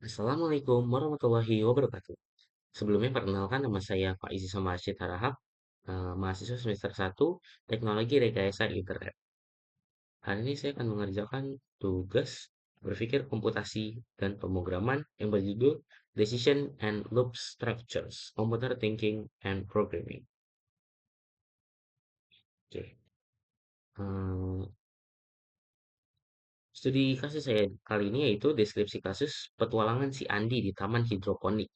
Assalamualaikum warahmatullahi wabarakatuh. Sebelumnya perkenalkan nama saya Pak Izi Samarsyid Harahap, mahasiswa semester 1 Teknologi Rekayasa Internet. Hari ini saya akan mengerjakan tugas berpikir komputasi dan pemrograman yang berjudul Decision and Loop Structures, Computer Thinking and Programming. Oke. eh, Studi kasus saya kali ini yaitu deskripsi kasus petualangan si Andi di Taman Hidroponik.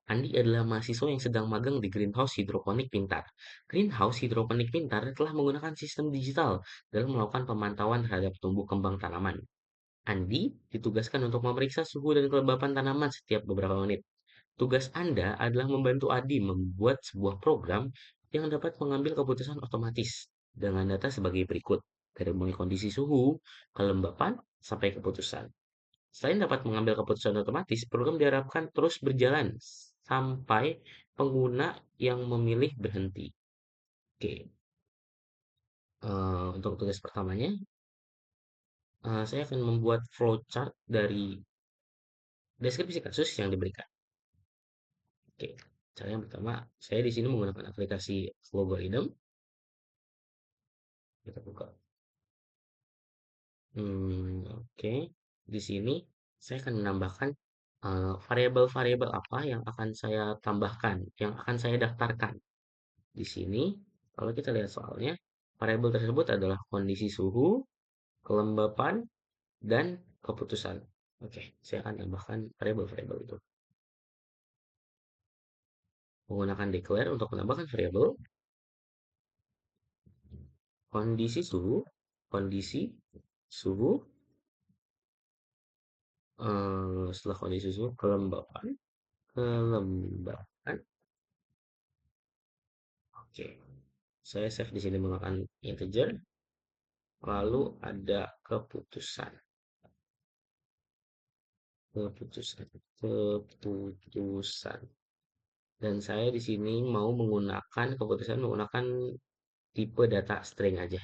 Andi adalah mahasiswa yang sedang magang di greenhouse hidroponik pintar. Greenhouse hidroponik pintar telah menggunakan sistem digital dalam melakukan pemantauan terhadap tumbuh kembang tanaman. Andi ditugaskan untuk memeriksa suhu dan kelembapan tanaman setiap beberapa menit. Tugas Anda adalah membantu Adi membuat sebuah program yang dapat mengambil keputusan otomatis dengan data sebagai berikut, dari mulai kondisi suhu, kelembapan, sampai keputusan. Selain dapat mengambil keputusan otomatis, program diharapkan terus berjalan sampai pengguna yang memilih berhenti. Oke, untuk tugas pertamanya, saya akan membuat flowchart dari deskripsi kasus yang diberikan. Oke, cara yang pertama, saya di sini menggunakan aplikasi Logarithm. Kita buka. Oke. Di sini saya akan menambahkan variabel-variabel apa yang akan saya tambahkan, yang akan saya daftarkan. Di sini, kalau kita lihat soalnya, variabel tersebut adalah kondisi suhu, kelembapan, dan keputusan. Oke, saya akan tambahkan variabel-variabel itu. Menggunakan declare untuk menambahkan variabel, kondisi suhu, kondisi suhu, setelah kondisi suhu, kelembapan, kelembapan. Oke, saya save di sini menggunakan integer, lalu ada keputusan, keputusan, keputusan. Dan saya di sini mau menggunakan keputusan menggunakan tipe data string aja.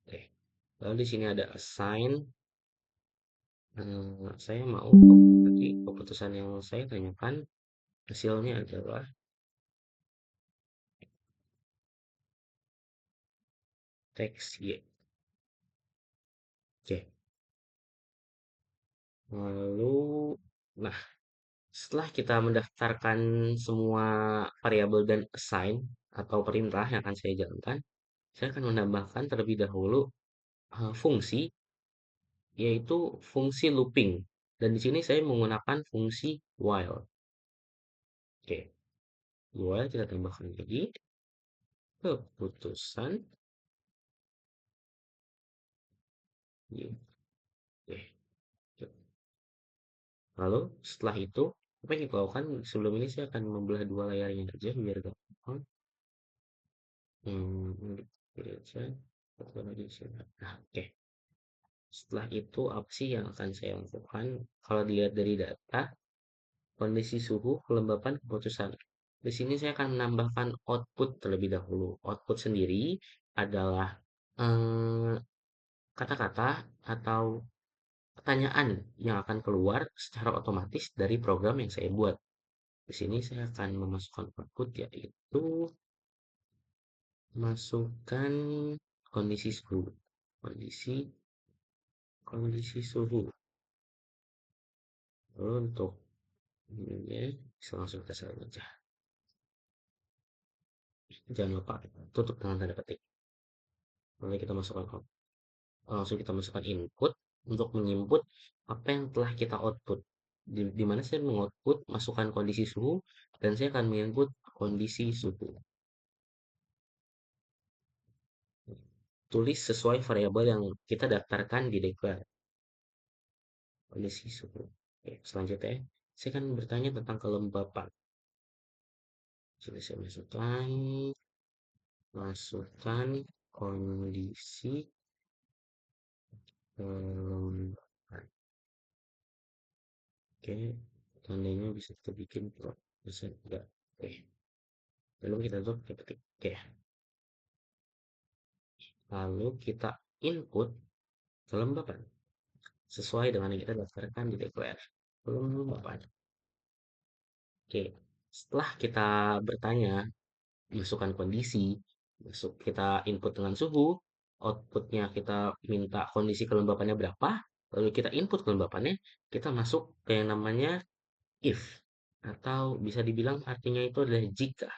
Oke. Lalu di sini ada assign. Saya mau tadi keputusan yang saya tanyakan hasilnya adalah teks Y. Oke. Lalu, nah, setelah kita mendaftarkan semua variabel dan assign atau perintah yang akan saya jalankan, saya akan menambahkan terlebih dahulu fungsi, yaitu fungsi looping. Dan di sini saya menggunakan fungsi while. Oke, while kita tambahkan lagi keputusan Y. Oke. Lalu setelah itu, apa yang kita lakukan sebelum ini saya akan membelah dua layarnya aja biar gampang. Pilih aja. Nah, oke. Setelah itu apa sih yang akan saya lakukan? Kalau dilihat dari data, kondisi suhu, kelembapan, keputusan. Di sini saya akan menambahkan output terlebih dahulu. Output sendiri adalah eh, kata-kata atau pertanyaan yang akan keluar secara otomatis dari program yang saya buat. Di sini saya akan memasukkan output yaitu masukkan kondisi suhu. Kondisi kondisi suhu. Lalu untuk ininya bisa langsung kita salin aja. Jangan lupa tutup dengan tanda petik. Lalu kita masukkan langsung kita masukkan input untuk menginput apa yang telah kita output. Di mana saya mengoutput masukkan kondisi suhu dan saya akan menginput kondisi suhu. Tulis sesuai variabel yang kita daftarkan di declare. Kondisi suhu. Oke, selanjutnya saya akan bertanya tentang kelembapan. Jadi saya masukkan kondisi kelembapan. Oke, tandanya bisa kita bikin bisa enggak. Oke, lalu kita tutup kita ketik. Oke, lalu kita input kelembapan. sesuai dengan yang kita daftarkan di declare. Kelembapan. Oke, setelah kita bertanya, masukkan kondisi, kita input dengan suhu, outputnya kita minta kondisi kelembapannya berapa, lalu kita input kelembapannya, kita masuk ke yang namanya if, atau bisa dibilang artinya itu adalah jika.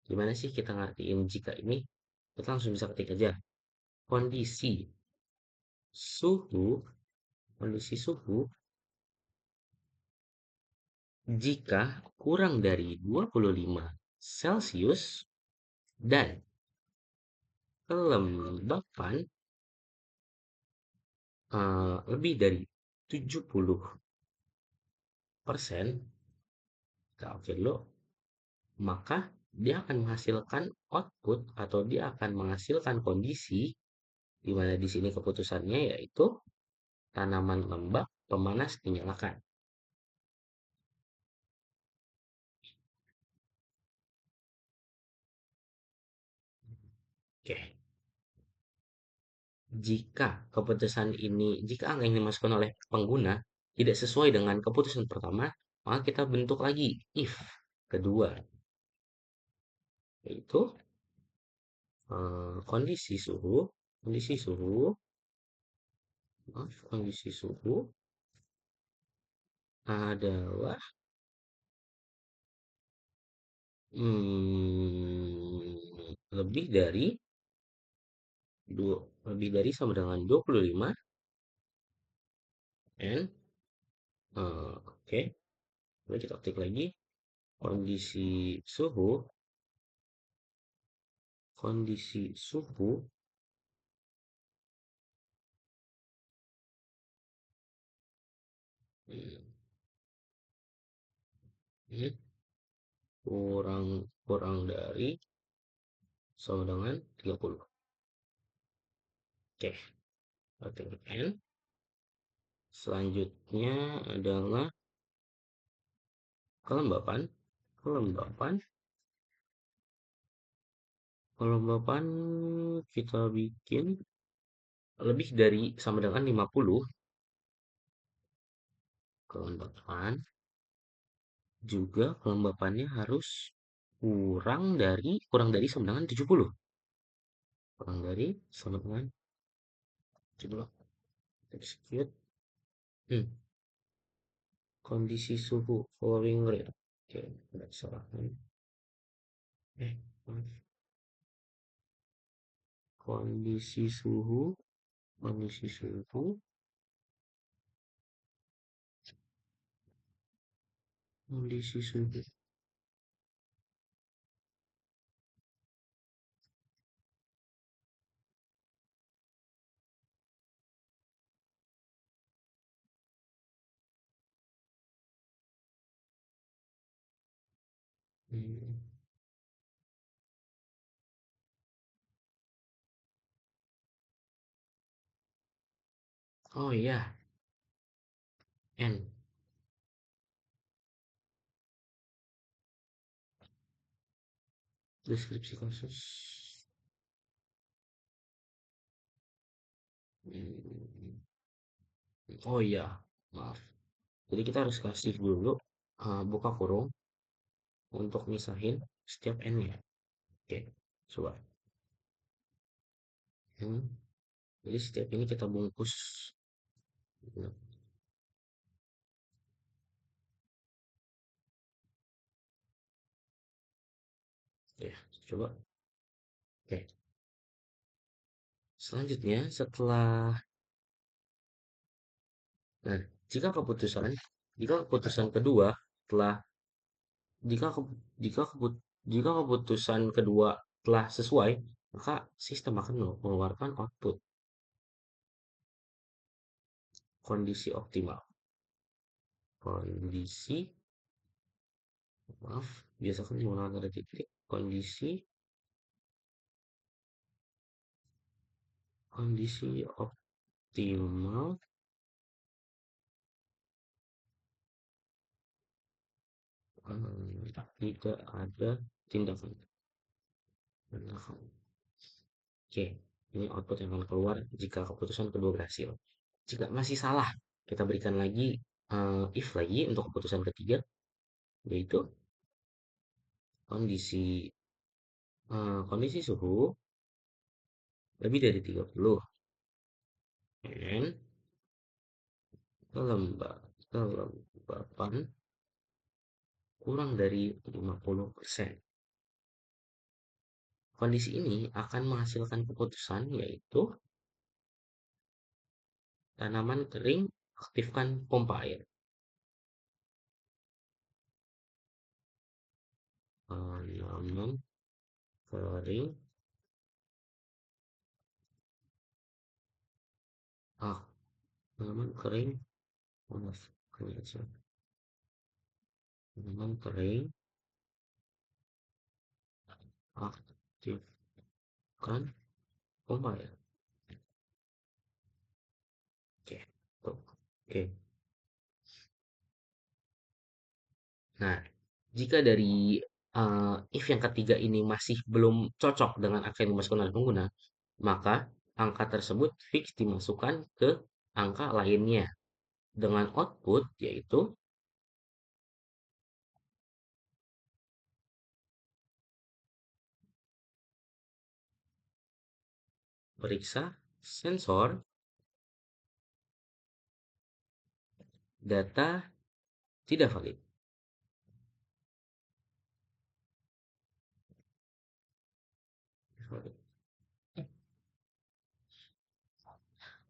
Gimana sih kita ngertiin jika ini? Kita langsung bisa ketik aja. Kondisi suhu, kondisi suhu jika kurang dari 25 Celcius dan kelembapan lebih dari 70%, kita oke dulu, maka dia akan menghasilkan output atau dia akan menghasilkan kondisi di mana di sini keputusannya yaitu tanaman lembab pemanas dinyalakan. Oke, jika angka yang dimasukkan oleh pengguna tidak sesuai dengan keputusan pertama, maka kita bentuk lagi if kedua, yaitu kondisi suhu, kondisi suhu adalah lebih dari dua, lebih dari sama dengan 25 and oke, lalu kita ketik lagi kondisi suhu, kondisi suhu hmm, hmm, kurang kurang dari sama dengan 30. Oke, ketik N. Selanjutnya adalah kelembapan. Kelembapan, kelembapan kita bikin lebih dari sama dengan 50. Kelembapan juga kelembapannya harus kurang dari sama dengan 70. Kurang dari sama dengan 70. Execute. Hmm, kondisi suhu following rate. Oke, tidak salah. Eh, maaf. Kondisi suhu, kondisi suhu, kondisi suhu. Hmm. Oh iya, N. Deskripsi kasus. Hmm. Oh iya, maaf. Jadi kita harus kasih dulu buka kurung untuk misahin setiap n-nya. Oke, coba. Hmm. Jadi setiap ini kita bungkus. Nah, ya, coba. Oke. Selanjutnya, nah, jika keputusan, jika keputusan kedua telah, jika ke- jika keput, jika keputusan kedua telah sesuai, maka sistem akan mengeluarkan output kondisi optimal. Kondisi, maaf, biasakan menggunakan tanda titik. Kondisi optimal tidak ada tindakan. Tindakan. Oke, ini output yang akan keluar jika keputusan kedua berhasil. Jika masih salah, kita berikan lagi if lagi untuk keputusan ketiga, yaitu kondisi kondisi suhu lebih dari 30 and kelembapan kurang dari 50%. Kondisi ini akan menghasilkan keputusan yaitu tanaman kering, aktifkan pompa air. Tanaman kering, ah, tanaman kering, maaf, tanaman kering, aktifkan pompa air. Oke, tuh. Oke. Nah, jika dari if yang ketiga ini masih belum cocok dengan angka yang dimasukkan oleh pengguna, maka angka tersebut fix dimasukkan ke angka lainnya dengan output yaitu periksa sensor data tidak valid.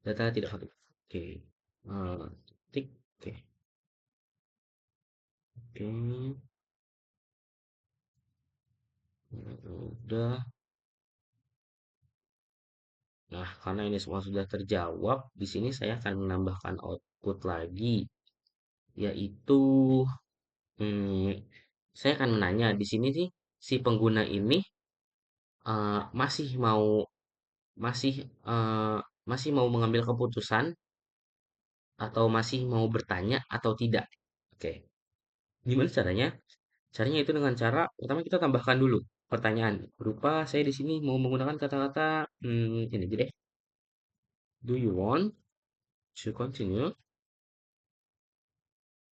Data tidak valid. Oke. Eh, Tik. Oke. Oke. Udah. Nah, karena ini semua sudah terjawab, di sini saya akan menambahkan output lagi, yaitu hmm, saya akan menanya di sini sih si pengguna ini masih mau masih eh, masih mau mengambil keputusan atau masih mau bertanya atau tidak. Oke, gimana caranya? Caranya itu dengan cara pertama kita tambahkan dulu pertanyaan berupa saya di sini mau menggunakan kata-kata ini aja deh. Do you want to continue?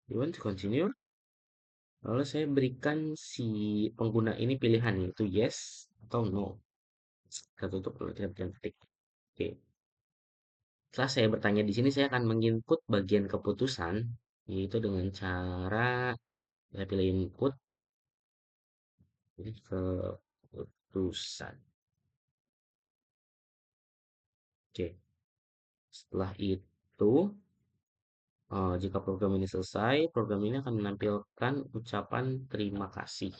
You want to continue? Lalu saya berikan si pengguna ini pilihan yaitu yes atau no. Kita tutup lalu kita berikan ketik. Oke. Setelah saya bertanya di sini, saya akan menginput bagian keputusan, yaitu dengan cara saya pilih input ini keputusan. Oke. Setelah itu, jika program ini selesai, program ini akan menampilkan ucapan terima kasih.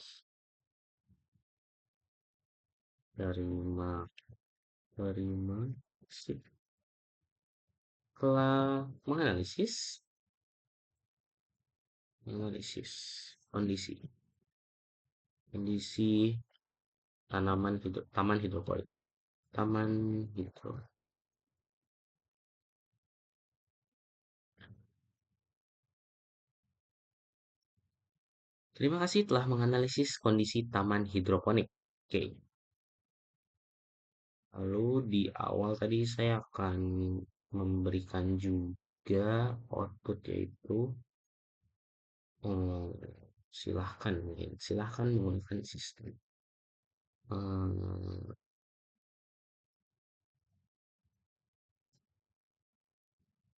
Terima, terima kasih. Setelah menganalisis, menganalisis kondisi, kondisi taman hidroponik, taman hidro. Terima kasih telah menganalisis kondisi taman hidroponik. Oke, lalu di awal tadi saya akan memberikan juga output yaitu eh, silahkan mungkin silahkan menggunakan sistem eh,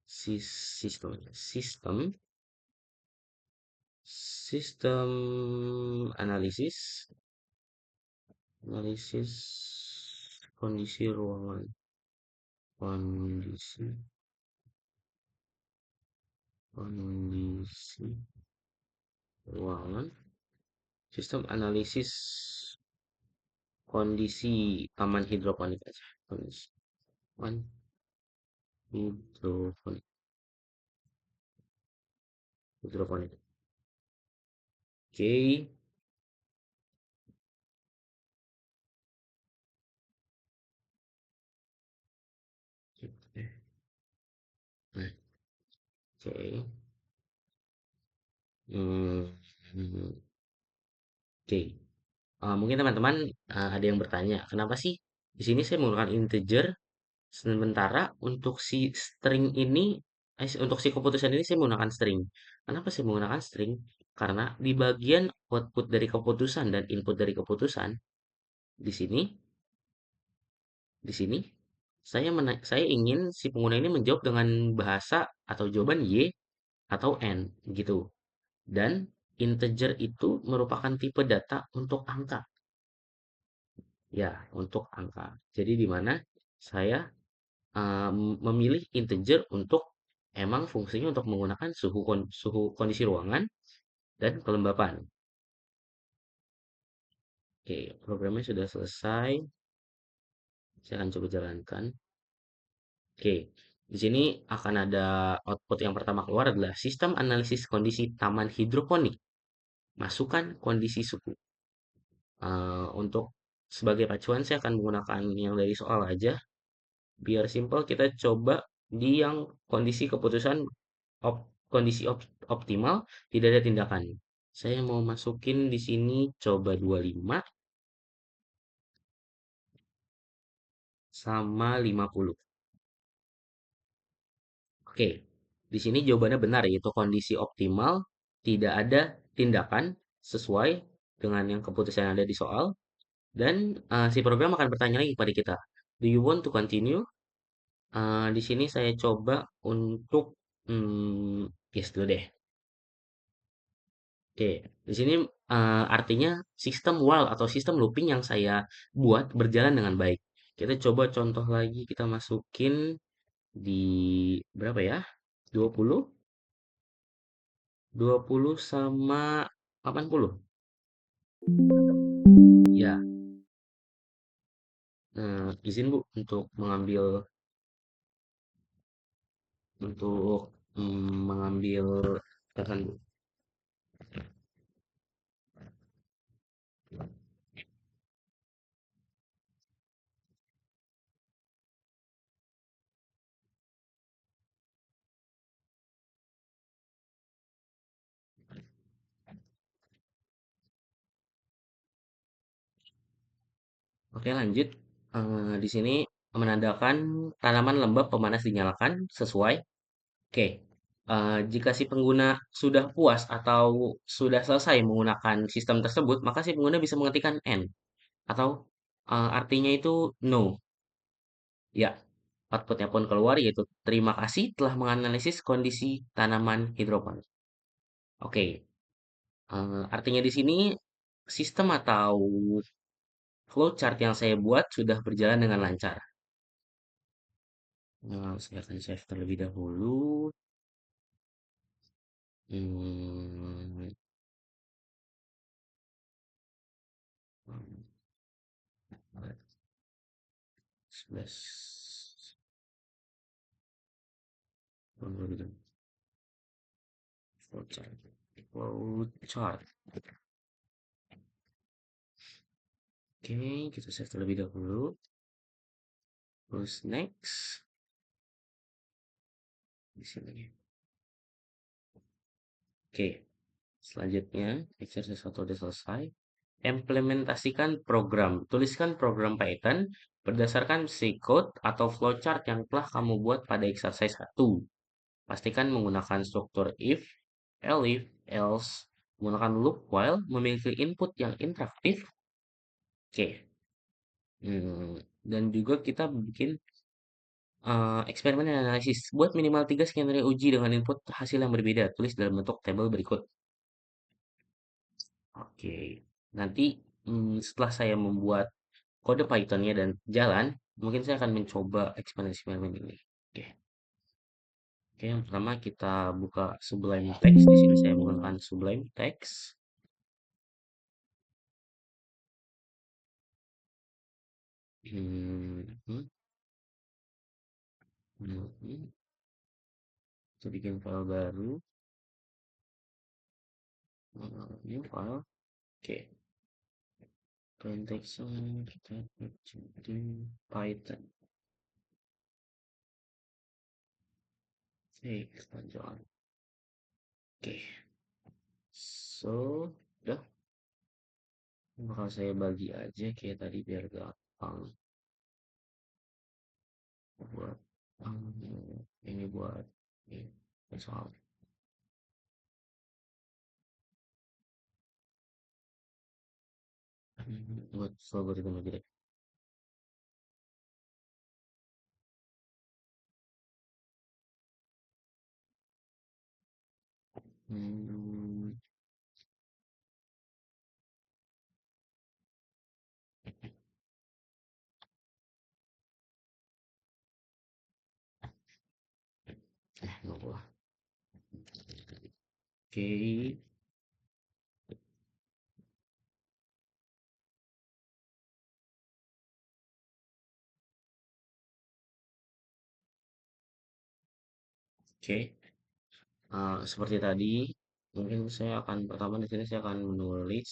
sistem sistem sistem analisis analisis kondisi ruangan kondisi kondisi ruangan sistem analisis kondisi taman hidroponik aja kondisi taman hidroponik hidroponik oke. Oke. Hmm, oke. Mungkin teman-teman ada yang bertanya, kenapa sih di sini saya menggunakan integer Sementara untuk si string ini, untuk si keputusan ini saya menggunakan string. Kenapa saya menggunakan string? Karena di bagian output dari keputusan dan input dari keputusan, di sini, di sini, saya ingin si pengguna ini menjawab dengan bahasa atau jawaban Y atau N, gitu. Dan integer itu merupakan tipe data untuk angka. Ya, untuk angka. Jadi di mana saya memilih integer untuk emang fungsinya untuk menggunakan suhu kondisi ruangan dan kelembapan. Oke, programnya sudah selesai. Saya akan coba jalankan. Oke, di sini akan ada output yang pertama keluar adalah sistem analisis kondisi taman hidroponik. Masukkan kondisi suhu. Untuk sebagai pacuan saya akan menggunakan yang dari soal aja. Biar simpel kita coba di yang kondisi keputusan kondisi optimal tidak ada tindakan. Saya mau masukin di sini coba 25 sama 50. Oke, di sini jawabannya benar yaitu kondisi optimal tidak ada tindakan sesuai dengan yang keputusan yang ada di soal dan si program akan bertanya lagi kepada kita, do you want to continue? Di sini saya coba untuk yes dulu deh. Oke, di sini artinya sistem while atau sistem looping yang saya buat berjalan dengan baik. Kita coba contoh lagi, kita masukin di berapa ya? 20, 20 sama 80. Ya, izin Bu untuk mengambil tekan Bu. Oke, lanjut. Di sini menandakan tanaman lembab pemanas dinyalakan sesuai. Oke, jika si pengguna sudah puas atau sudah selesai menggunakan sistem tersebut, maka si pengguna bisa mengetikkan N atau artinya itu no. Ya, outputnya pun keluar yaitu terima kasih telah menganalisis kondisi tanaman hidroponik. Oke, artinya di sini sistem atau flowchart yang saya buat sudah berjalan dengan lancar. Saya akan save terlebih dahulu. Hmm, 11 flowchart. Flowchart. Oke, kita save terlebih dahulu. Terus next di sini. Oke, selanjutnya exercise 1 udah selesai. Implementasikan program. Tuliskan program Python berdasarkan C code atau flowchart yang telah kamu buat pada exercise 1. Pastikan menggunakan struktur if, elif, else, menggunakan loop while, memiliki input yang interaktif. Oke. Dan juga kita bikin eksperimen dan analisis. Buat minimal 3 skenario uji dengan input hasil yang berbeda. Tulis dalam bentuk tabel berikut. Oke. Nanti setelah saya membuat kode Python-nya dan jalan, mungkin saya akan mencoba eksperimen ini. Oke. Oke, yang pertama kita buka Sublime Text. Di sini saya menggunakan Sublime Text. Hmm, hmm, Kita bikin file baru. New file. Oke. Konteksnya kita jadi Python. Oke, kita jalan. Oke. So, udah. Bakal saya bagi aja kayak tadi biar gampang. buat ini buat ini soal buat algoritma aja deh. Hmm, nggak boleh. Oke, oke. Seperti tadi, mungkin saya akan pertama di sini saya akan menulis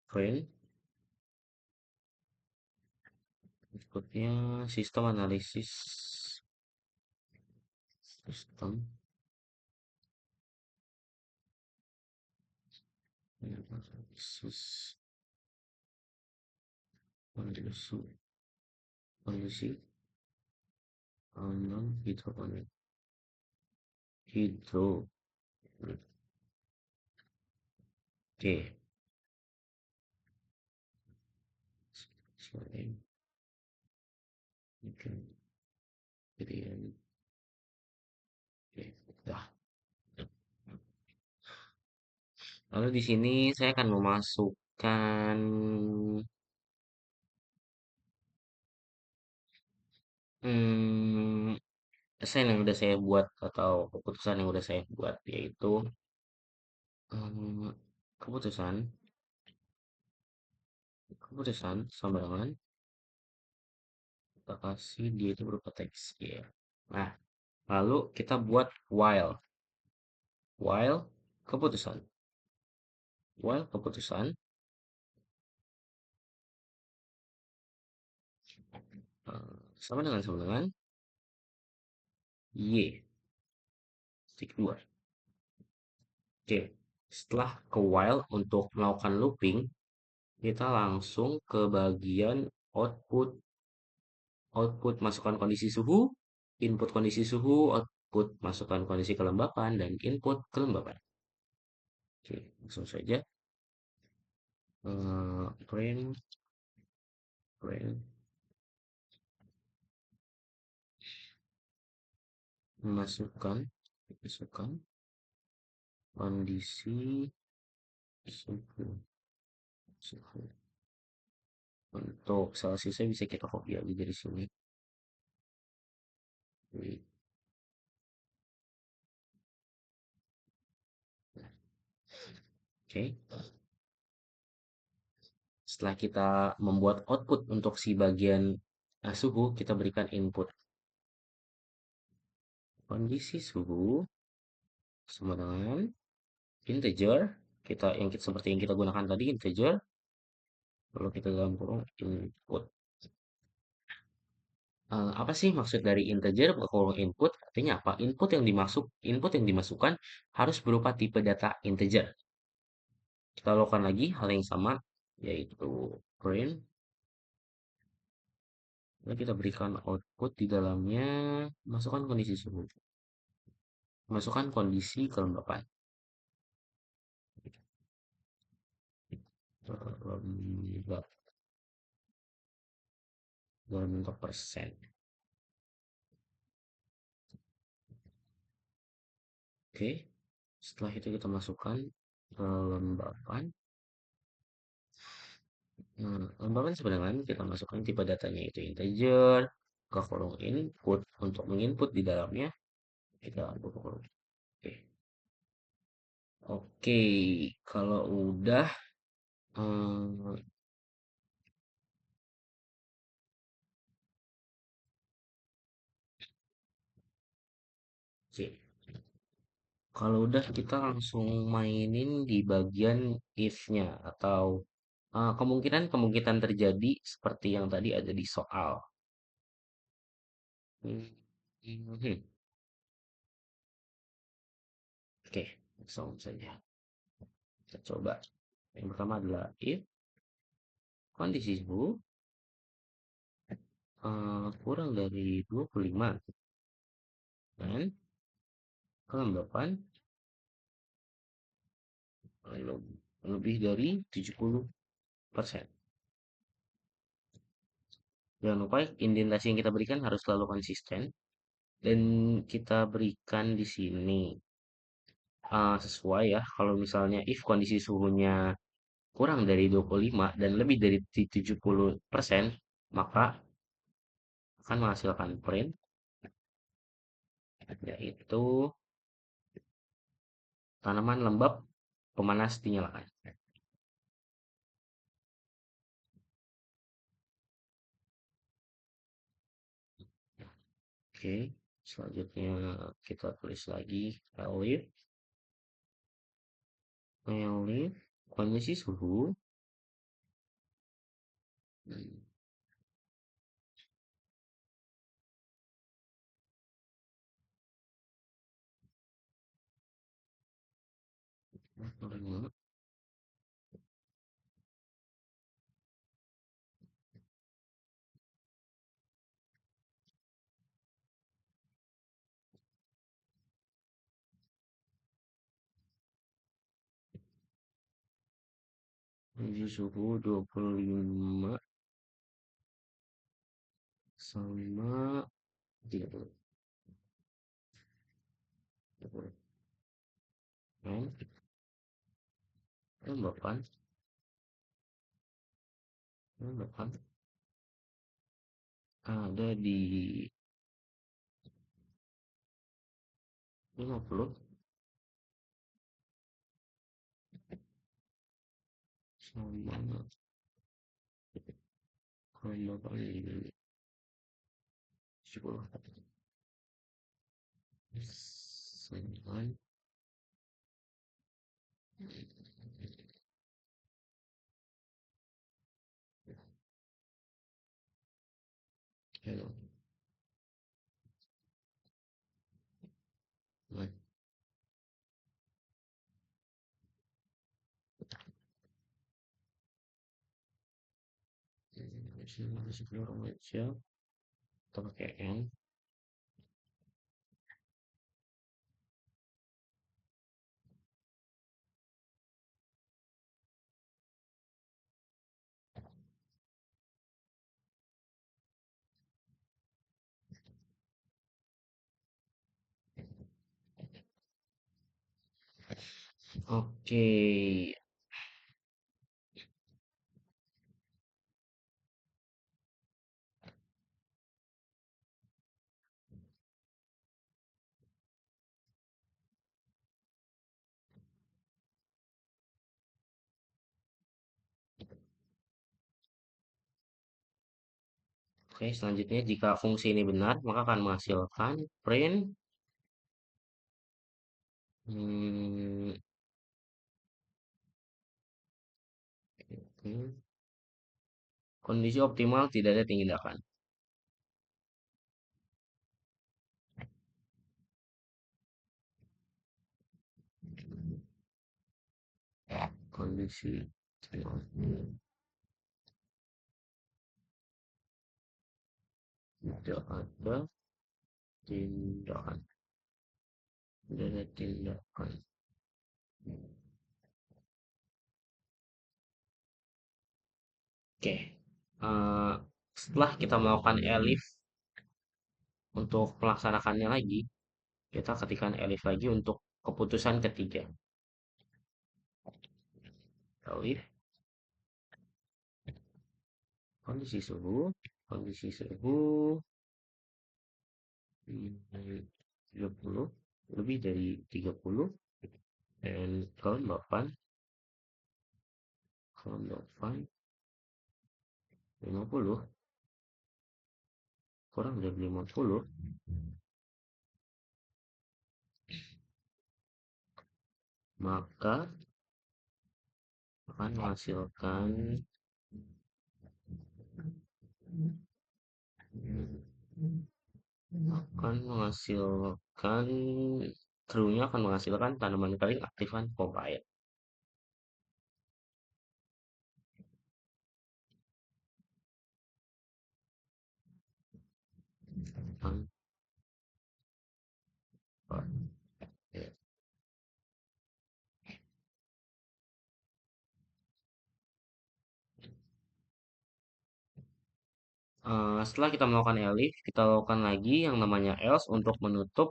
print, berikutnya sistem analisis, sistem analisis kondisi kondisi alam hidroponik hidro. Oke, selain mungkin pilihan. Oke, dah. Lalu di sini saya akan memasukkan hmm, desain yang udah saya buat atau keputusan yang udah saya buat, yaitu keputusan keputusan sama dengan kita kasih dia itu berupa teks ya. Nah, lalu kita buat while keputusan while keputusan sama dengan y titik dua. Oke, setelah ke while untuk melakukan looping, kita langsung ke bagian output. Output masukkan kondisi suhu, input kondisi suhu, output masukkan kondisi kelembapan, dan input kelembapan. Oke, langsung saja. Print, print, masukkan, masukkan kondisi suhu, suhu. Untuk Celsius bisa kita copy lagi dari sini. Oke, okay. Setelah kita membuat output untuk si bagian suhu, kita berikan input kondisi suhu sama dengan integer. Seperti yang kita gunakan tadi, integer. Lalu kita dalam kurung input. Apa sih maksud dari integer kurung input? Artinya apa? Input yang dimasukkan harus berupa tipe data integer. Kita lakukan lagi hal yang sama, yaitu print. Lalu kita berikan output di dalamnya, masukkan kondisi suhu, masukkan kondisi kelembapan. Lembab dalam bentuk persen. Oke, setelah itu kita masukkan kelembapan. Lembaran sebenarnya kita masukkan tipe datanya itu integer ke kolom input untuk menginput di dalamnya kita buka kolom. Oke. Oke, kalau udah eh, oke. Kalau udah kita langsung mainin di bagian if-nya atau kemungkinan-kemungkinan terjadi seperti yang tadi ada di soal. Hmm, hmm, Oke, langsung saja. Kita coba. Yang pertama adalah if kondisi suhu kurang dari 25 dan kelembapan lebih dari 70%. Jangan lupa indentasi yang kita berikan harus selalu konsisten dan kita berikan di sini sesuai ya. Kalau misalnya if kondisi suhunya kurang dari 25 dan lebih dari 70%, maka akan menghasilkan print yaitu tanaman lembab pemanas dinyalakan. Oke, selanjutnya kita tulis lagi elif, elif, kondisi suhu, kondisi suhu 25 sama 30. 30. Dan kelembapan, kelembapan ada di 50 sama kelembapan di 70. 9. Hello. Baik. Masih belum aja. Kita pakai N. Oke. Oke, selanjutnya jika fungsi ini benar, maka akan menghasilkan print hmm, kondisi optimal tidak ada tindakan. Kondisi optimal tidak ada tindakan. Tidak ada tindakan. Oke. Eh, setelah kita melakukan elif untuk melaksanakannya lagi, kita ketikkan elif lagi untuk keputusan ketiga. Elif kondisi suhu, kondisi suhu 30, lebih dari 30, dan kelembapan, kelembapan 50, kurang dari 50, maka akan menghasilkan akan menghasilkan true-nya akan menghasilkan tanaman kering aktifan pompa air. Ya. Setelah kita melakukan elif, kita lakukan lagi yang namanya else untuk menutup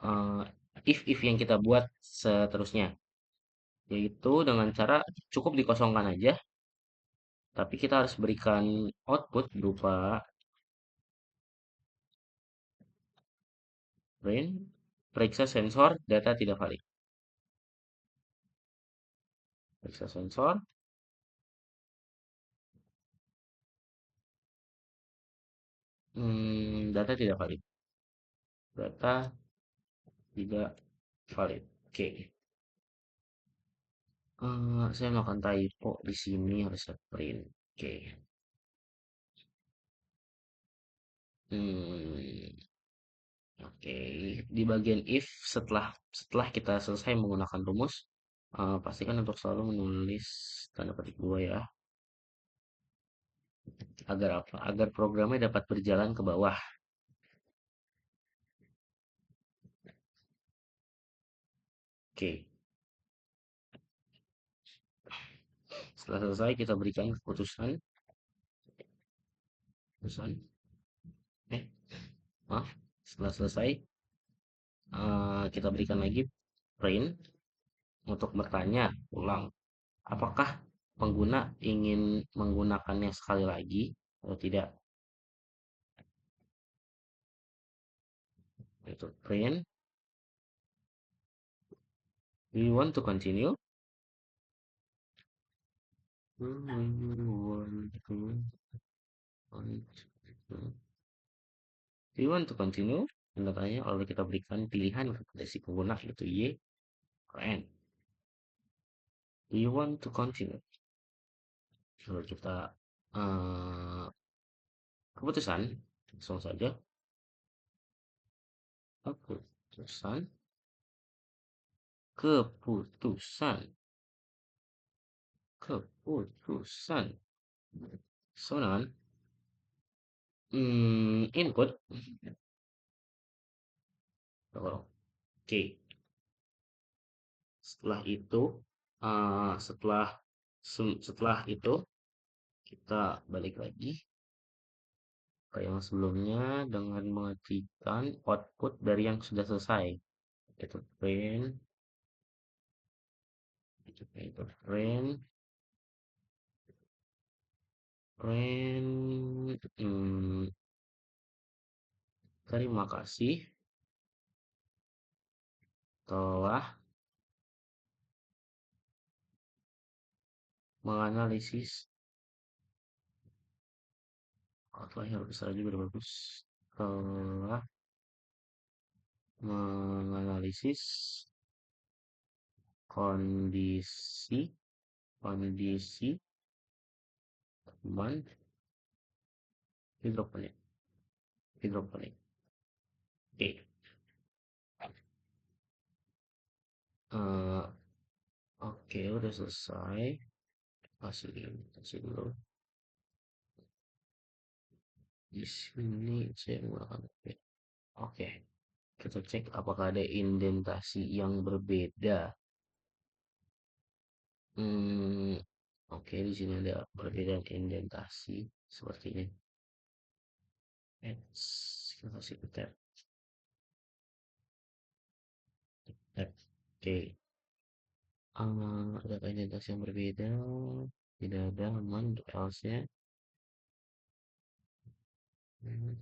eh, if yang kita buat seterusnya. Yaitu dengan cara cukup dikosongkan aja, tapi kita harus berikan output berupa print, periksa sensor, data tidak valid. Periksa sensor, data tidak valid. Data tidak valid. Oke. Saya melakukan typo di sini harus print. Oke. Hmm, oke. Di bagian if setelah setelah kita selesai menggunakan rumus, pastikan untuk selalu menulis tanda petik dua ya. Agar apa? Agar programnya dapat berjalan ke bawah. Oke. Setelah selesai kita berikan keputusan. Keputusan. Eh, maaf. Setelah selesai kita berikan lagi print untuk bertanya ulang. Apakah pengguna ingin menggunakannya sekali lagi atau tidak? Itu print. Do you want to continue? Do you want to continue? Tanda tanya lalu kita berikan pilihan kepada si pengguna yaitu Y, keren. Do you want to continue? Lalu kita eh, keputusan langsung saja keputusan keputusan keputusan sonan input. Oke, setelah itu setelah itu kita balik lagi ke yang sebelumnya dengan mengetikkan output dari yang sudah selesai. Itu print, terima kasih telah menganalisis outline yang besar juga udah bagus. Telah menganalisis kondisi kondisi teman hidroponik hidroponik. Oke. Eh, oke, udah selesai. Kasih dulu. Di sini saya menggunakan P. Oke, kita cek apakah ada indentasi yang berbeda. Hmm, oke, di sini ada perbedaan indentasi sepertinya. Kita kasih ke tab. Tab. Oke. Ada indentasi yang berbeda. Tidak ada aman untuk else-nya. Hmm,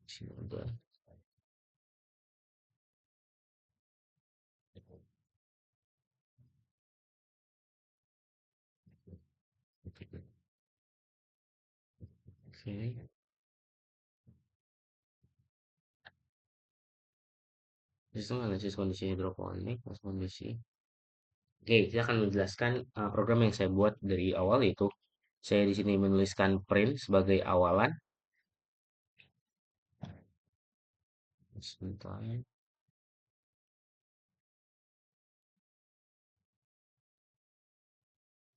sini udah. Oke. Sistem analisis kondisi hidroponik, kondisi. Oke, saya akan menjelaskan program yang saya buat dari awal yaitu saya di sini menuliskan print sebagai awalan. Sebentar.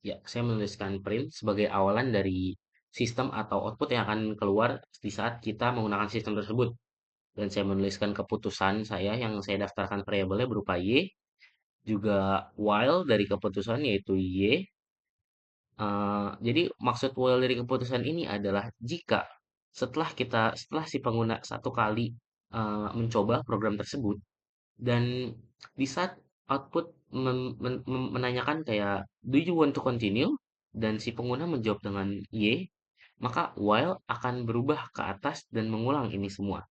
Ya, saya menuliskan print sebagai awalan dari sistem atau output yang akan keluar di saat kita menggunakan sistem tersebut. Dan saya menuliskan keputusan saya yang saya daftarkan variabelnya berupa Y, juga while dari keputusan yaitu Y. Jadi maksud while dari keputusan ini adalah jika setelah si pengguna satu kali mencoba program tersebut dan di saat output menanyakan kayak do you want to continue dan si pengguna menjawab dengan Y, maka while akan berubah ke atas dan mengulang ini semua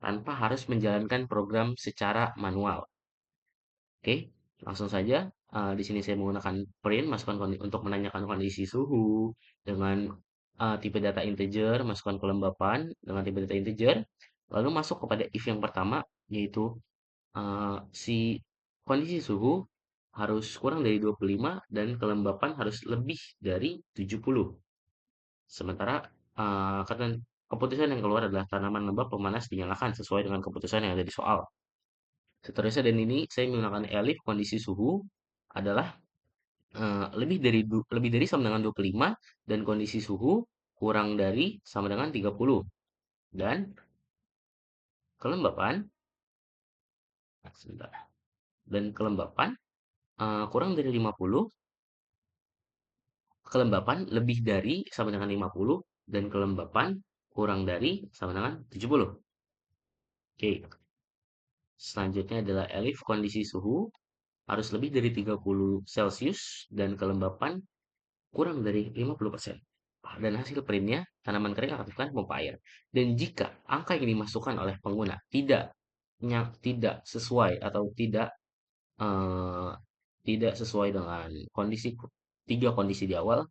tanpa harus menjalankan program secara manual. Oke, langsung saja. Di sini saya menggunakan print, masukkan untuk menanyakan kondisi suhu dengan tipe data integer, masukkan kelembapan dengan tipe data integer, lalu masuk kepada if yang pertama, yaitu si kondisi suhu harus kurang dari 25 dan kelembapan harus lebih dari 70. Sementara keputusan yang keluar adalah tanaman lembab pemanas dinyalakan sesuai dengan keputusan yang ada di soal. Seterusnya dan ini saya menggunakan elif kondisi suhu adalah lebih dari sama dengan 25 dan kondisi suhu kurang dari sama dengan 30 dan kelembapan sebentar, dan kelembapan kurang dari 50, kelembapan lebih dari sama dengan 50 dan kelembapan kurang dari sama dengan 70. Oke, selanjutnya adalah elif kondisi suhu harus lebih dari 30 Celcius dan kelembapan kurang dari 50%. Dan hasil printnya, tanaman kering aktifkan pompa air. Dan jika angka yang dimasukkan oleh pengguna tidak sesuai atau eh, tidak sesuai dengan tiga kondisi di awal,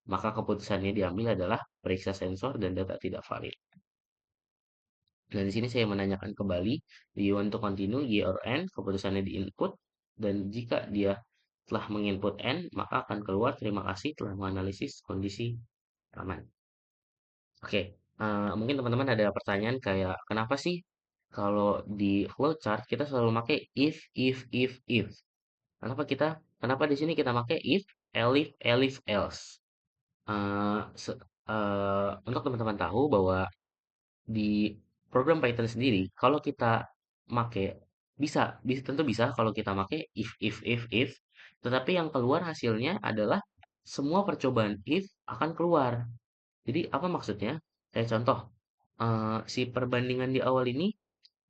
maka keputusannya diambil adalah periksa sensor dan data tidak valid. Dan di sini saya menanyakan kembali, do you want to continue, Y or N, keputusannya di input, dan jika dia telah menginput N, maka akan keluar terima kasih telah menganalisis kondisi aman. Oke, mungkin teman-teman ada pertanyaan kayak kenapa sih kalau di flowchart kita selalu pakai if. Kenapa di sini kita pakai if, elif, else. Eh, se- untuk teman-teman tahu bahwa di program Python sendiri, kalau kita make bisa tentu bisa kalau kita make if, tetapi yang keluar hasilnya adalah semua percobaan if akan keluar. Jadi apa maksudnya? Kayak contoh, si perbandingan di awal ini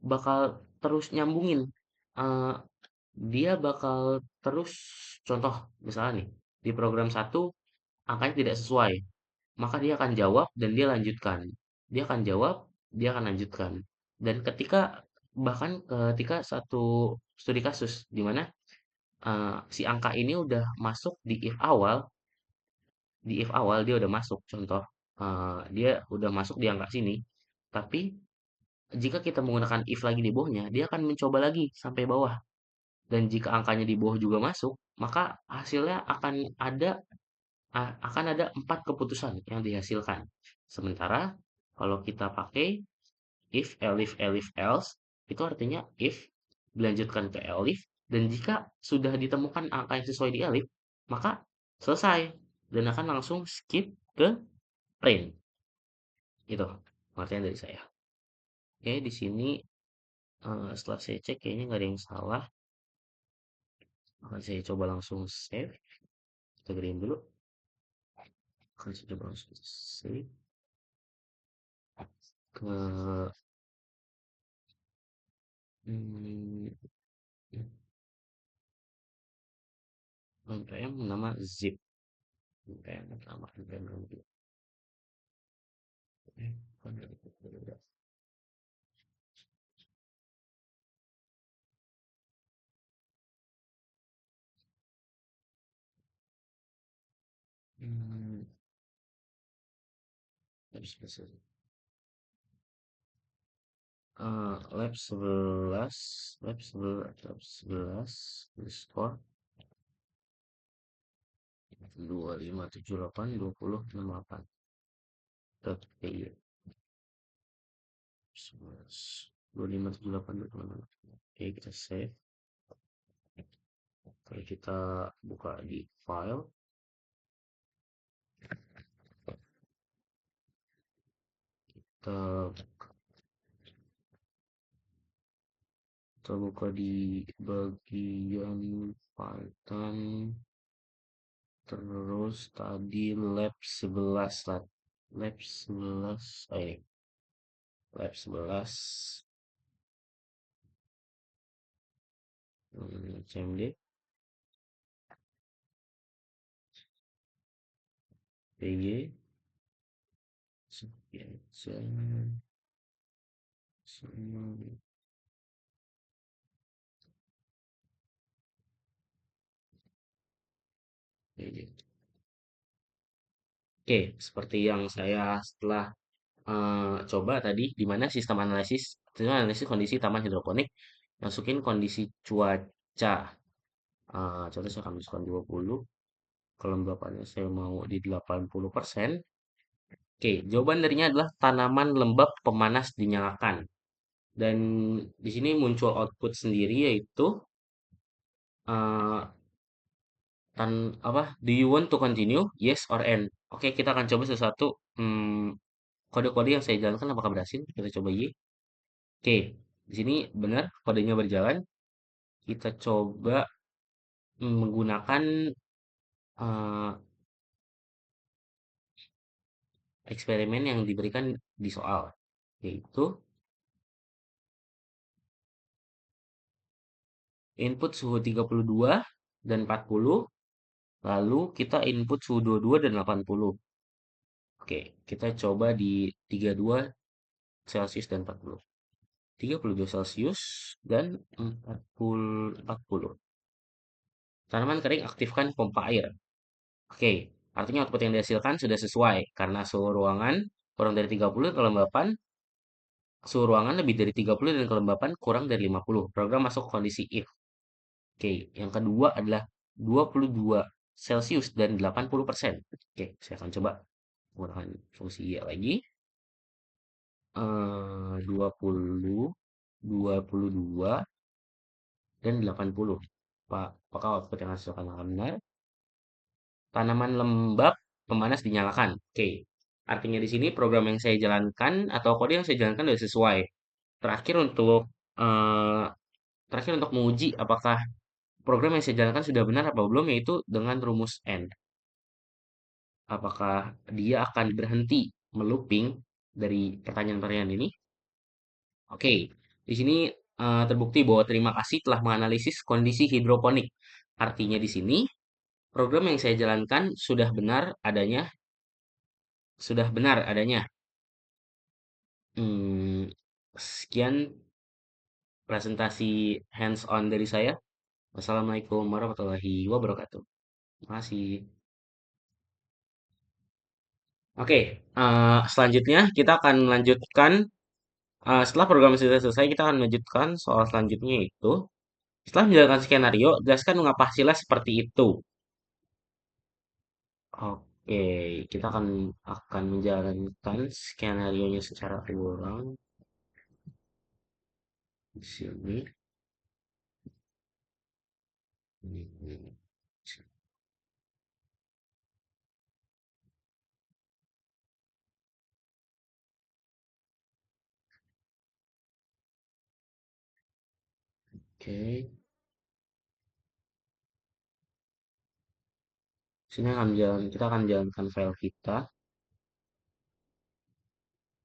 bakal terus nyambungin. Eh, Dia bakal terus contoh misalnya nih, di program satu angkanya tidak sesuai, maka dia akan jawab dan dia lanjutkan. Dia akan jawab, dia akan lanjutkan. Dan bahkan ketika satu studi kasus di mana si angka ini udah masuk di if awal dia udah masuk contoh dia udah masuk di angka sini. Tapi jika kita menggunakan if lagi di bawahnya, dia akan mencoba lagi sampai bawah. Dan jika angkanya di bawah juga masuk, maka hasilnya akan ada 4 keputusan yang dihasilkan. Sementara kalau kita pakai if, elif, else, itu artinya if dilanjutkan ke elif, dan jika sudah ditemukan angka yang sesuai di elif, maka selesai dan akan langsung skip ke print. Itu pengertian dari saya. Oke, di sini setelah saya cek kayaknya nggak ada yang salah. Akan saya coba langsung save. Kita green dulu. Akan saya coba langsung save ke hmm, npm nama zip. npm nama npm nama hmm, lab 11 underscore 2578 py 11 2578 oke kita save. Kalau kita buka di file kita kita buka di bagian Python, terus tadi lab 11 lah. Lab 11, ini lab 11, CMD, PY, sekian, sama PY. Oke, seperti yang saya setelah coba tadi, di mana sistem analisis kondisi taman hidroponik, masukin kondisi cuaca. Contoh saya akan masukkan 20, kelembapannya saya mau di 80%. Oke, jawaban darinya adalah tanaman lembab pemanas dinyalakan. Dan di sini muncul output sendiri yaitu eh, apa? Do you want to continue? Yes or N? Oke, kita akan coba sesuatu. Kode-kode yang saya jalankan apakah berhasil? Kita coba Y. Oke, di sini benar kodenya berjalan. Kita coba menggunakan eh, eksperimen yang diberikan di soal, yaitu input suhu 32 dan 40, lalu kita input suhu 22 dan 80. Oke, kita coba di 32 Celcius dan 40. 32 Celcius dan 40. Tanaman kering aktifkan pompa air. Oke, artinya output yang dihasilkan sudah sesuai karena suhu ruangan kurang dari 30, kelembapan suhu ruangan lebih dari 30 dan kelembapan kurang dari 50. Program masuk kondisi if. Oke, yang kedua adalah 22 Celcius dan 80%. Oke, saya akan coba menggunakan fungsi Y lagi. 20, 22, dan 80. Pak, apakah output yang hasilkan akan benar? Tanaman lembab pemanas dinyalakan. Oke, artinya di sini program yang saya jalankan atau kode yang saya jalankan sudah sesuai. Terakhir untuk eh, terakhir untuk menguji apakah program yang saya jalankan sudah benar apa belum, yaitu dengan rumus N. Apakah dia akan berhenti melooping dari pertanyaan-pertanyaan ini? Oke, di sini terbukti bahwa terima kasih telah menganalisis kondisi hidroponik. Artinya di sini program yang saya jalankan sudah benar adanya. Sekian presentasi hands-on dari saya. Wassalamualaikum warahmatullahi wabarakatuh. Terima kasih. Oke, selanjutnya kita akan melanjutkan. Setelah program sudah selesai, kita akan melanjutkan soal selanjutnya itu. Setelah menjalankan skenario, jelaskan mengapa hasilnya seperti itu. Oke, kita akan menjalankan skenario-nya secara ulang di sini. Oke, kita akan menjalankan file kita.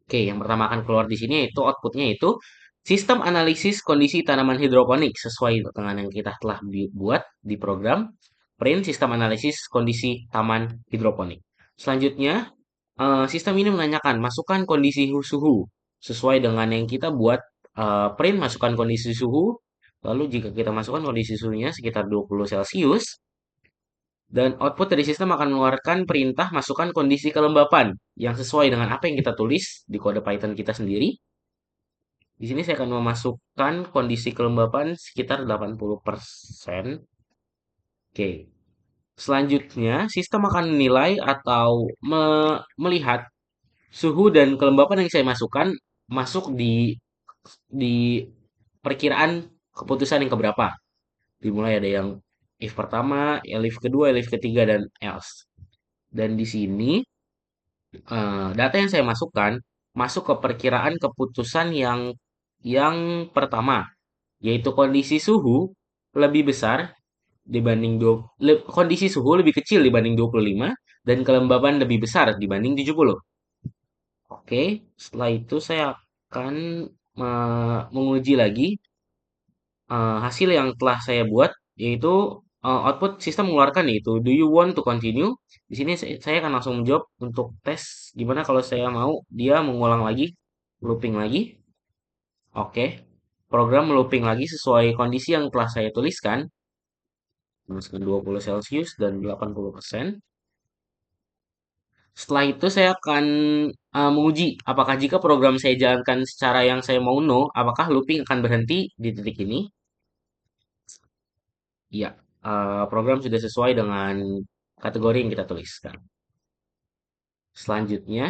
Oke, yang pertama akan keluar di sini yaitu outputnya itu sistem analisis kondisi tanaman hidroponik sesuai dengan yang kita telah buat di program print sistem analisis kondisi taman hidroponik. Selanjutnya, sistem ini menanyakan masukkan kondisi suhu sesuai dengan yang kita buat print masukkan kondisi suhu. Lalu jika kita masukkan kondisi suhunya sekitar 20 Celcius, dan output dari sistem akan mengeluarkan perintah masukkan kondisi kelembapan yang sesuai dengan apa yang kita tulis di kode Python kita sendiri. Di sini saya akan memasukkan kondisi kelembapan sekitar 80%. Oke. Selanjutnya, sistem akan menilai atau melihat suhu dan kelembapan yang saya masukkan masuk di perkiraan keputusan yang keberapa. Dimulai ada yang if pertama, if kedua, if ketiga, dan else. Dan di sini data yang saya masukkan masuk ke perkiraan keputusan yang pertama, yaitu kondisi suhu lebih besar dibanding kondisi suhu lebih kecil dibanding 25 dan kelembaban lebih besar dibanding 70. Oke, setelah itu saya akan menguji lagi hasil yang telah saya buat, yaitu output sistem mengeluarkan yaitu do you want to continue? Di sini saya akan langsung menjawab untuk tes gimana kalau saya mau dia mengulang lagi, looping lagi. Oke, program looping lagi sesuai kondisi yang telah saya tuliskan, minus 20 Celcius dan 80%. Setelah itu saya akan menguji apakah jika program saya jalankan secara yang saya mau no, apakah looping akan berhenti di titik ini? Iya, program sudah sesuai dengan kategori yang kita tuliskan. Selanjutnya,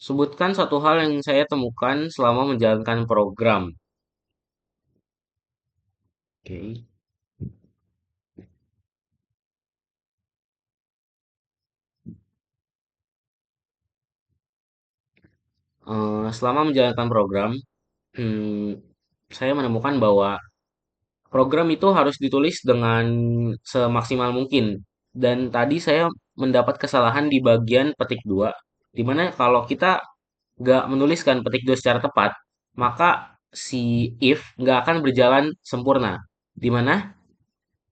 sebutkan satu hal yang saya temukan selama menjalankan program. Oke. Selama menjalankan program, hmm, saya menemukan bahwa program itu harus ditulis dengan semaksimal mungkin. Dan tadi saya mendapat kesalahan di bagian petik 2, di mana kalau kita nggak menuliskan petik 2 secara tepat, maka si if nggak akan berjalan sempurna. Di mana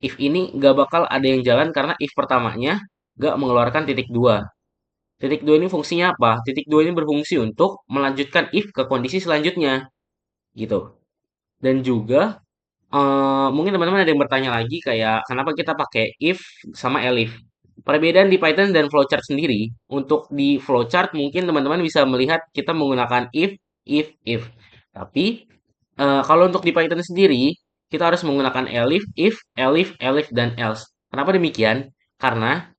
if ini nggak bakal ada yang jalan karena if pertamanya nggak mengeluarkan titik 2. Titik 2 ini fungsinya apa? Titik 2 ini berfungsi untuk melanjutkan if ke kondisi selanjutnya, gitu. Dan juga mungkin teman-teman ada yang bertanya lagi kayak kenapa kita pakai if sama elif. Perbedaan di Python dan flowchart sendiri, untuk di flowchart mungkin teman-teman bisa melihat kita menggunakan if. Tapi kalau untuk di Python sendiri, kita harus menggunakan elif, elif, dan else. Kenapa demikian? Karena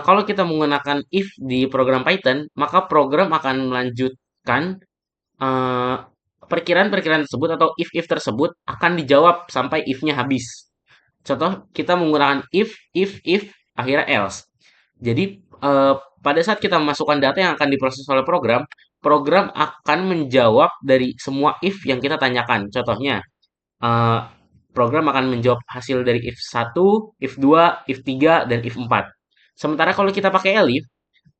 kalau kita menggunakan if di program Python, maka program akan melanjutkan eh, perkiraan-perkiraan tersebut atau if tersebut akan dijawab sampai if-nya habis. Contoh, kita menggunakan if, akhirnya else. Jadi, pada saat kita memasukkan data yang akan diproses oleh program, program akan menjawab dari semua if yang kita tanyakan. Contohnya, eh, program akan menjawab hasil dari if 1, if 2, if 3, dan if 4. Sementara kalau kita pakai elif,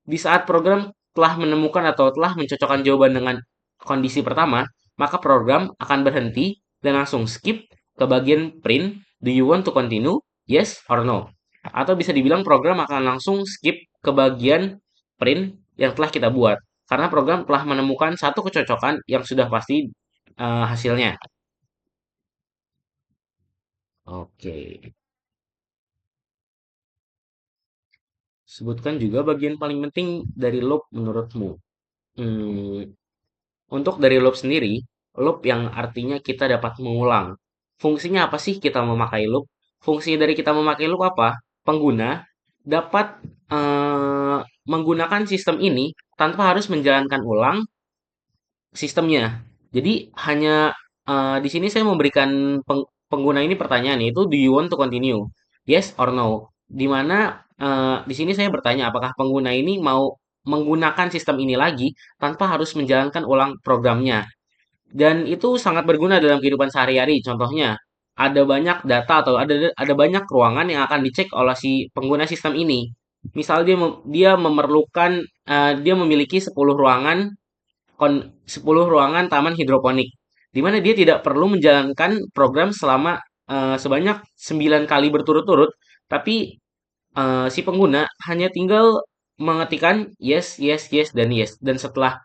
di saat program telah menemukan atau telah mencocokkan jawaban dengan kondisi pertama, maka program akan berhenti dan langsung skip ke bagian print, do you want to continue? Yes or no? Atau bisa dibilang program akan langsung skip ke bagian print yang telah kita buat. Karena program telah menemukan satu kecocokan yang sudah pasti hasilnya. Oke. Sebutkan juga bagian paling penting dari loop menurutmu. Hmm, Untuk dari loop sendiri, loop yang artinya kita dapat mengulang. Fungsinya apa sih kita memakai loop? Fungsi dari kita memakai loop apa? Pengguna dapat menggunakan sistem ini tanpa harus menjalankan ulang sistemnya. Jadi hanya di sini saya memberikan pengguna ini pertanyaan yaitu do you want to continue? Yes or no? Di mana di sini saya bertanya apakah pengguna ini mau menggunakan sistem ini lagi tanpa harus menjalankan ulang programnya. Dan itu sangat berguna dalam kehidupan sehari-hari. Contohnya, ada banyak data atau ada banyak ruangan yang akan dicek oleh si pengguna sistem ini. Misal dia memerlukan dia memiliki 10 ruangan 10 ruangan taman hidroponik, di mana dia tidak perlu menjalankan program selama sebanyak 9 kali berturut-turut, tapi si pengguna hanya tinggal mengetikkan yes, yes, yes, dan yes. Dan setelah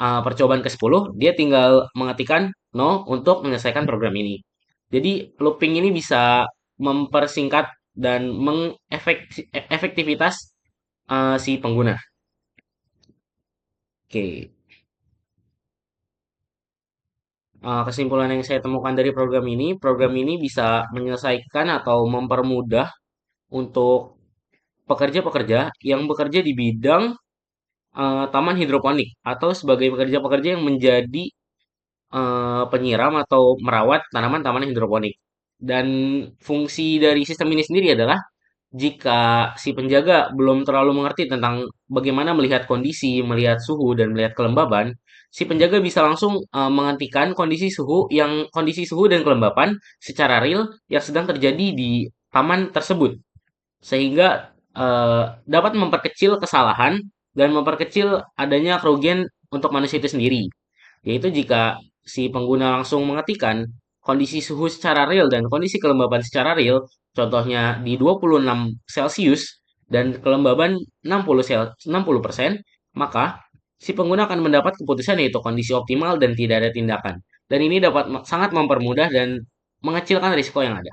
percobaan ke-10, dia tinggal mengetikkan no untuk menyelesaikan program ini. Jadi looping ini bisa mempersingkat dan mengefektivitas si pengguna. Oke. Kesimpulan yang saya temukan dari program ini bisa menyelesaikan atau mempermudah untuk pekerja-pekerja yang bekerja di bidang taman hidroponik atau sebagai pekerja-pekerja yang menjadi penyiram atau merawat tanaman taman hidroponik. Dan fungsi dari sistem ini sendiri adalah Jika si penjaga belum terlalu mengerti tentang bagaimana melihat kondisi, melihat suhu, dan melihat kelembaban, si penjaga bisa langsung menghentikan kondisi suhu dan kelembapan secara real yang sedang terjadi di taman tersebut, sehingga dapat memperkecil kesalahan dan memperkecil adanya kerugian untuk manusia itu sendiri. Yaitu jika si pengguna langsung mengetikkan kondisi suhu secara real dan kondisi kelembaban secara real, contohnya di 26 Celcius dan kelembaban 60%, maka si pengguna akan mendapat keputusan yaitu kondisi optimal dan tidak ada tindakan. Dan ini dapat sangat mempermudah dan mengecilkan risiko yang ada.